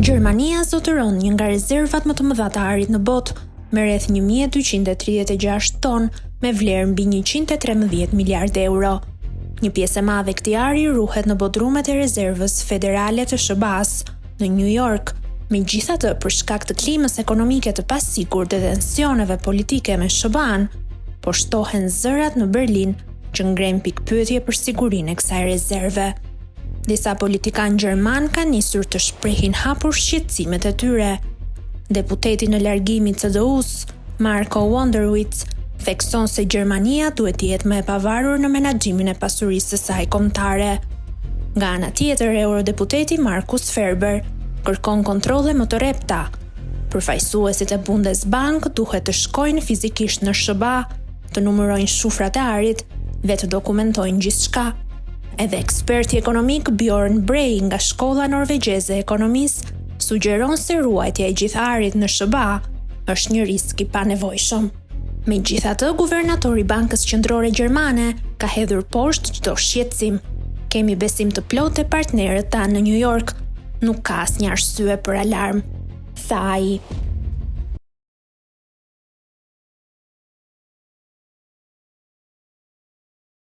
Gjermania zotëron një nga rezervat më të mëdha të arit në botë, me rreth 1236 ton me vlerë mbi 113 miliardë euro. Një pjesë e madhe këtij ari ruhet në bodrumet e rezervës federale të SBA-s në New York. Megjithatë, për shkak të klimës ekonomike të pasigurt dhe tensioneve politike me SBA-n, po shtohen zërat në Berlin që ngren pikpyetje për sigurinë e kësaj rezerve. Disa politikanë gjerman kanë nisur të shprehin hapur shqetësimet e tyre. Deputeti në largimin CDU-s, Marco Wonderwitz, thekson se Gjermania duhet të jetë më e pavarur në menaxhimin e pasurisë së saj kombëtare. Nga ana tjetër, eurodeputeti Markus Ferber kërkon kontrolle më të repta. Përfaqësuesit e Bundesbank duhet të shkojnë fizikisht në SBA, të numërojnë shufrat e arit dhe të dokumentojnë gjithçka. Edhe eksperti ekonomik Bjorn Bray nga shkolla norvegjeze e ekonomisë sugjeron se ruajtja e gjithë arit në SBA është një risk i panevojshëm. Megjithatë, guvernatori i Bankës Qendrore Gjermane ka hedhur poshtë çdo shqetësim. Kemi besim të plotë te partnerët tanë në New York. Nuk ka asnjë arsye për alarm, tha ai.